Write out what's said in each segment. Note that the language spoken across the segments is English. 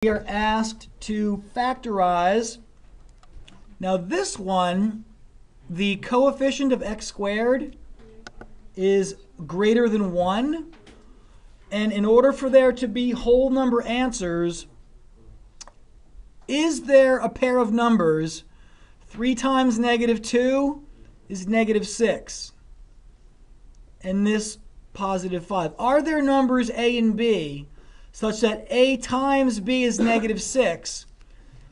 We are asked to factorize. Now this one, the coefficient of x squared is greater than 1. And in order for there to be whole number answers, is there a pair of numbers 3 times negative 2 is negative 6, and this positive 5? Are there numbers a and b such that a times b is negative 6,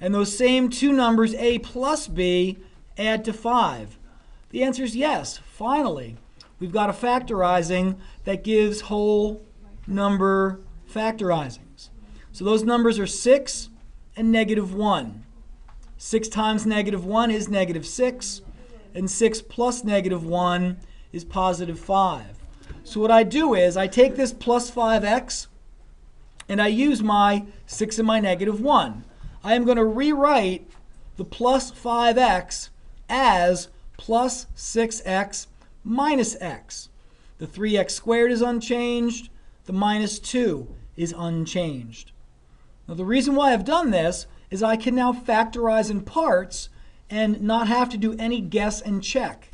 and those same two numbers, a plus b, add to 5? The answer is yes. Finally, we've got a factorizing that gives whole number factorizings. So those numbers are 6 and negative 1. 6 times negative 1 is negative 6, and 6 plus negative 1 is positive 5. So what I do is I take this plus 5x, and I use my 6 and my negative 1. I am going to rewrite the plus 5x as plus 6x minus x. The 3x squared is unchanged. The minus 2 is unchanged. Now the reason why I've done this is I can now factorize in parts and not have to do any guess and check.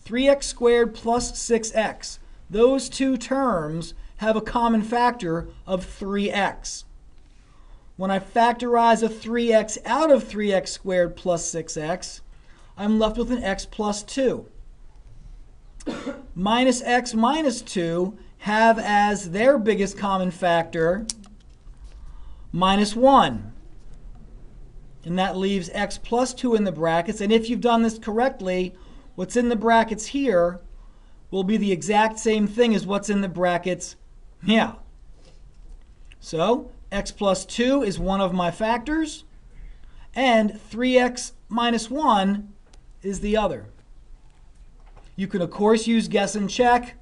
3x squared plus 6x. Those two terms have a common factor of 3x. When I factorize a 3x out of 3x squared plus 6x, I'm left with an x plus 2. Minus x minus 2 have as their biggest common factor minus 1. And that leaves x plus 2 in the brackets. And if you've done this correctly, what's in the brackets here will be the exact same thing as what's in the brackets here. So x plus 2 is one of my factors, and 3x minus 1 is the other. You can, of course, use guess and check.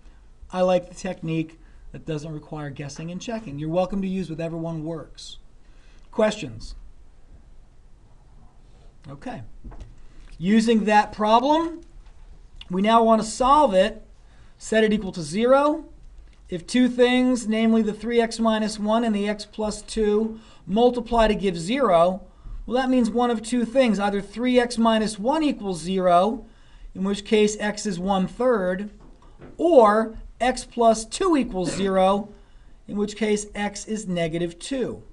I like the technique that doesn't require guessing and checking. You're welcome to use whatever one works. Questions? Okay. Using that problem, we now want to solve it. Set it equal to 0. If two things, namely the 3x minus 1 and the x plus 2, multiply to give 0, well, that means one of two things. Either 3x minus 1 equals 0, in which case x is 1/3, or x plus 2 equals 0, in which case x is negative 2.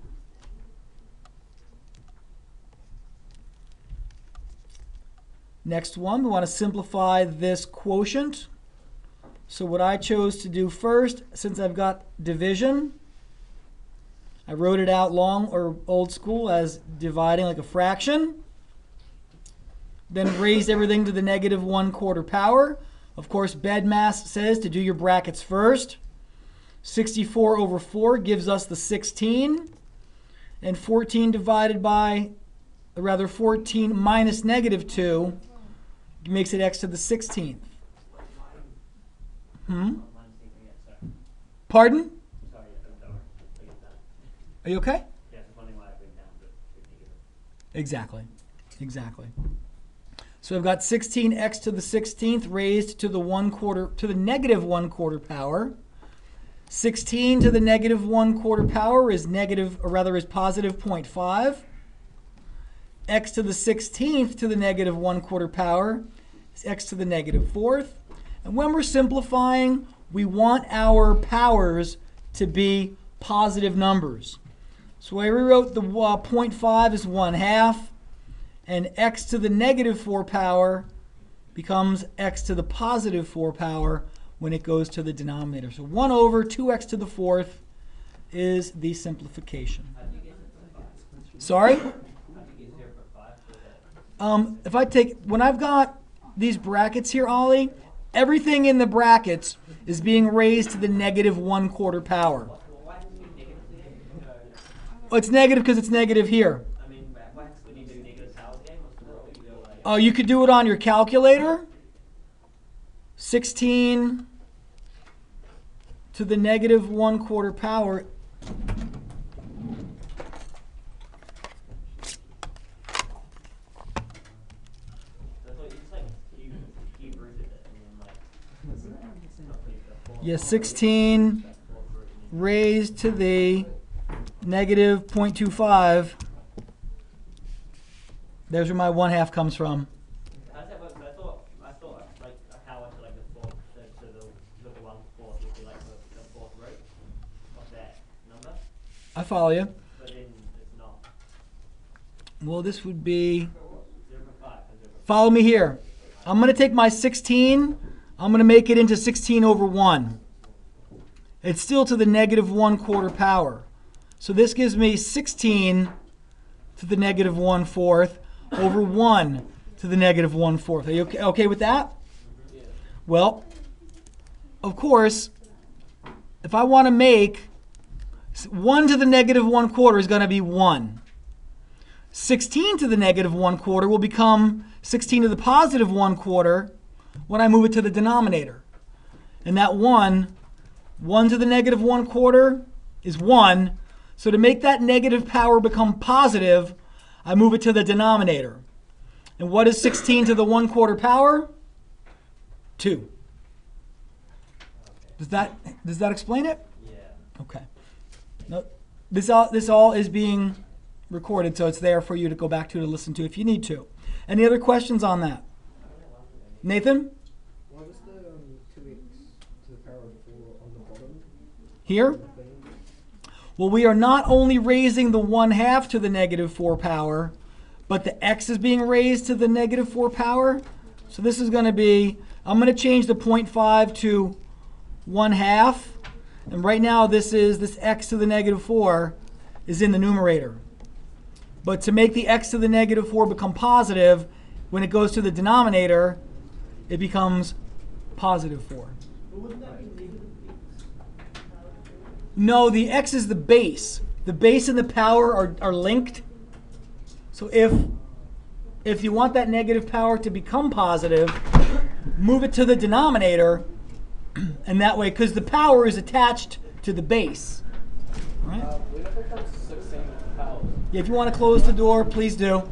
Next one, we want to simplify this quotient. So what I chose to do first, since I've got division, I wrote it out long or old school as dividing like a fraction. Then raised everything to the negative 1/4 power. Of course, BEDMAS says to do your brackets first. 64 over 4 gives us the 16. And 14 divided by, or rather 14 minus negative 2 makes it x to the 16th. Pardon? Are you okay? Exactly. Exactly. So I've got 16x to the 16th raised to the negative 1/4 power. 16 to the negative 1/4 power is positive 0.5. X to the 16th to the negative 1/4 power is x to the negative 4th. And when we're simplifying, we want our powers to be positive numbers. So I rewrote the 0.5 as 1/2, and x to the negative 4 power becomes x to the positive 4 power when it goes to the denominator. So 1 over 2x to the 4th is the simplification. Sorry? When I've got these brackets here, Ollie, everything in the brackets is being raised to the negative 1/4 power. Oh, it's negative because it's negative here. Oh, you could do it on your calculator. 16 to the negative 1/4 power. Yeah, 16 raised to the negative 0.25. There's where my 1/2 comes from. How does that work? I thought like how I like the fourth to the 1/4 would be like the fourth root of that number. I follow you. But then it's not. Well, this would be, 0.5 or 0.5. follow me here. I'm going to take my 16, I'm going to make it into 16 over 1. It's still to the negative 1/4 power. So this gives me 16 to the negative 1/4 over 1 to the negative 1/4. Are you okay with that? Yeah. Well, of course, if I want to make 1 to the negative 1/4 is going to be 1. 16 to the negative 1/4 will become 16 to the positive 1/4 when I move it to the denominator. And that 1 to the negative 1/4 is 1. So to make that negative power become positive, I move it to the denominator. And what is 16 to the 1/4 power? 2. Does that explain it? Yeah. Okay. No, this all is being recorded, so it's there for you to go back to listen to if you need to. Any other questions on that? Nathan? Why was the 2x to the power of 4 on the bottom? Here? Well, we are not only raising the 1/2 to the negative 4 power, but the x is being raised to the negative 4 power. So this is going to be, I'm going to change the 0.5 to 1/2. And right now this x to the negative 4 is in the numerator. But to make the x to the negative 4 become positive, when it goes to the denominator, it becomes positive 4. No, the x is the base. The base and the power are linked. So if you want that negative power to become positive, move it to the denominator, and that way, because the power is attached to the base. All right? We never come 16 powers. If you want to close the door, please do.